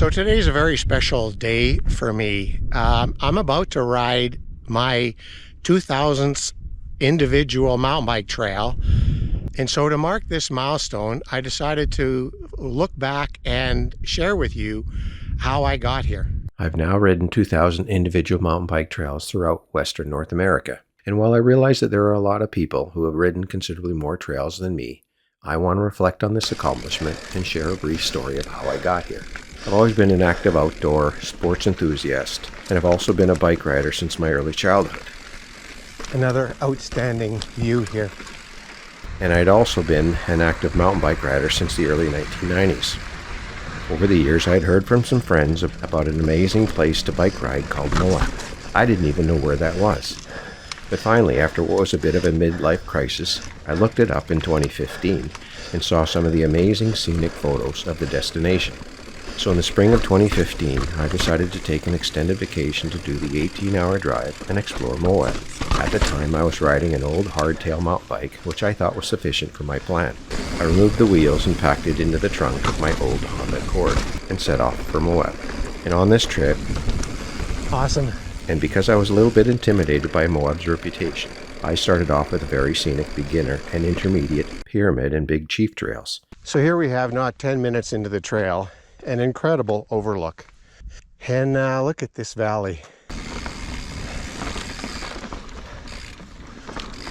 So today's a very special day for me. I'm about to ride my 2000th individual mountain bike trail. And so to mark this milestone, I decided to look back and share with you how I got here. I've now ridden 2,000 individual mountain bike trails throughout Western North America. And while I realize that there are a lot of people who have ridden considerably more trails than me, I want to reflect on this accomplishment and share a brief story of how I got here. I've always been an active outdoor sports enthusiast, and I've also been a bike rider since my early childhood. Another outstanding view here. And I'd also been an active mountain bike rider since the early 1990s. Over the years, I'd heard from some friends about an amazing place to bike ride called Moab. I didn't even know where that was. But finally, after what was a bit of a midlife crisis, I looked it up in 2015 and saw some of the amazing scenic photos of the destination. So in the spring of 2015, I decided to take an extended vacation to do the 18-hour drive and explore Moab. At the time, I was riding an old hardtail mountain bike, which I thought was sufficient for my plan. I removed the wheels and packed it into the trunk of my old Honda Accord and set off for Moab. And on this trip, Awesome. and because I was a little bit intimidated by Moab's reputation, I started off with a very scenic beginner and intermediate pyramid and big chief trails. So here we have, not 10 minutes into the trail, an incredible overlook. And look at this valley.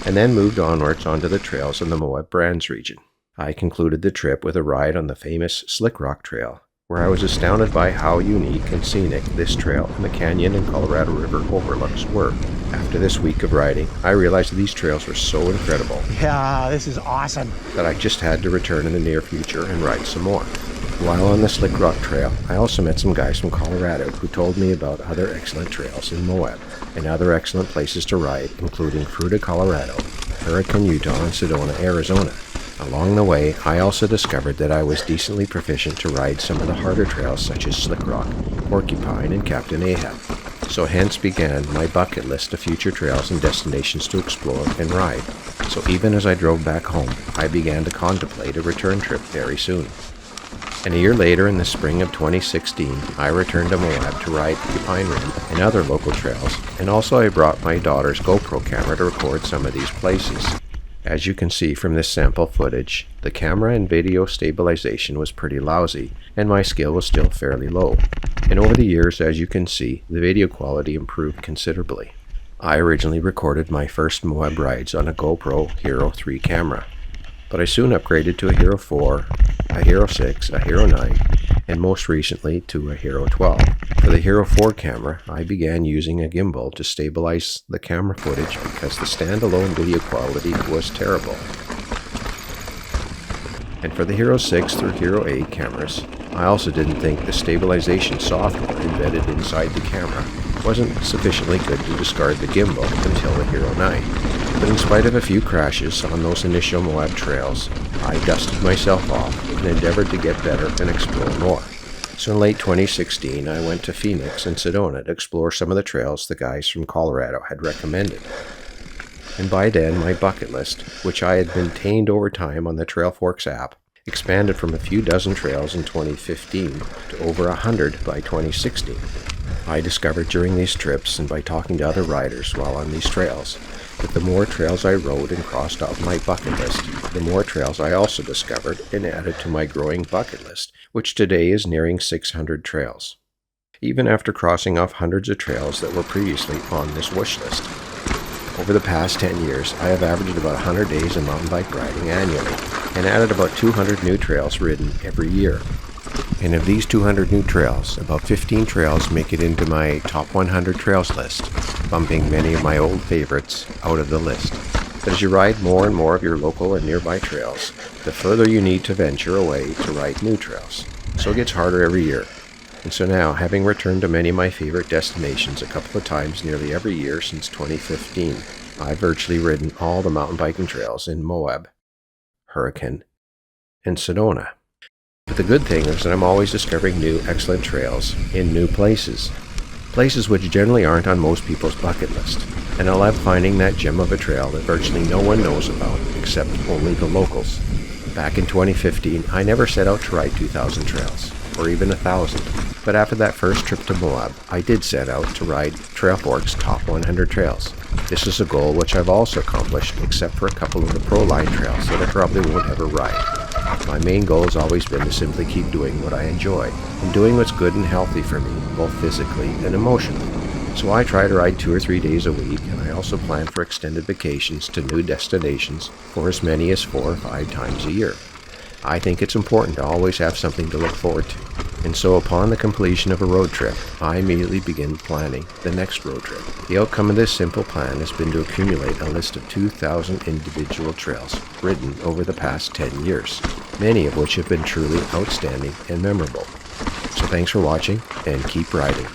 And then moved onwards onto the trails in the Moab Brands region. I concluded the trip with a ride on the famous Slick Rock Trail, where I was astounded by how unique and scenic this trail and the canyon and Colorado River overlooks were. After this week of riding, I realized that these trails were so incredible Yeah, this is awesome. that I just had to return in the near future and ride some more. While on the Slick Rock Trail, I also met some guys from Colorado who told me about other excellent trails in Moab and other excellent places to ride, including Fruita, Colorado, Hurricane, Utah, and Sedona, Arizona. Along the way, I also discovered that I was decently proficient to ride some of the harder trails such as Slick Rock, Porcupine, and Captain Ahab. So hence began my bucket list of future trails and destinations to explore and ride. So even as I drove back home, I began to contemplate a return trip very soon. And a year later, in the spring of 2016, I returned to Moab to ride Porcupine Rim and other local trails, and also I brought my daughter's GoPro camera to record some of these places. As you can see from this sample footage, the camera and video stabilization was pretty lousy, and my skill was still fairly low. And over the years, as you can see, the video quality improved considerably. I originally recorded my first Moab rides on a GoPro Hero 3 camera, but I soon upgraded to a Hero 4, a Hero 6, a Hero 9, and most recently to a Hero 12. For the Hero 4 camera, I began using a gimbal to stabilize the camera footage because the standalone video quality was terrible. And for the Hero 6 through Hero 8 cameras, I also didn't think the stabilization software embedded inside the camera wasn't sufficiently good to discard the gimbal until the Hero 9. But in spite of a few crashes on those initial Moab trails, I dusted myself off and endeavored to get better and explore more. So in late 2016, I went to Phoenix and Sedona to explore some of the trails the guys from Colorado had recommended. And by then, my bucket list, which I had maintained over time on the Trailforks app, expanded from a few dozen trails in 2015 to over 100 by 2016. I discovered during these trips and by talking to other riders while on these trails that the more trails I rode and crossed off my bucket list, the more trails I also discovered and added to my growing bucket list, which today is nearing 600 trails, even after crossing off hundreds of trails that were previously on this wish list. Over the past 10 years, I have averaged about 100 days of mountain bike riding annually and added about 200 new trails ridden every year. And of these 200 new trails, about 15 trails make it into my top 100 trails list, bumping many of my old favorites out of the list. But as you ride more and more of your local and nearby trails, the further you need to venture away to ride new trails. So it gets harder every year. And so now, having returned to many of my favorite destinations a couple of times nearly every year since 2015, I've virtually ridden all the mountain biking trails in Moab, Hurricane, and Sedona. But the good thing is that I'm always discovering new excellent trails in new places. Places which generally aren't on most people's bucket list. And I love finding that gem of a trail that virtually no one knows about except only the locals. Back in 2015, I never set out to ride 2,000 trails. or even 1,000. But after that first trip to Moab, I did set out to ride Trailfork's top 100 trails. This is a goal which I've also accomplished, except for a couple of the pro line trails that I probably won't ever ride. My main goal has always been to simply keep doing what I enjoy, and doing what's good and healthy for me, both physically and emotionally. So I try to ride 2 or 3 days a week, and I also plan for extended vacations to new destinations for as many as 4 or 5 times a year. I think it's important to always have something to look forward to, and so upon the completion of a road trip, I immediately begin planning the next road trip. The outcome of this simple plan has been to accumulate a list of 2,000 individual trails ridden over the past 10 years, many of which have been truly outstanding and memorable. So thanks for watching, and keep riding.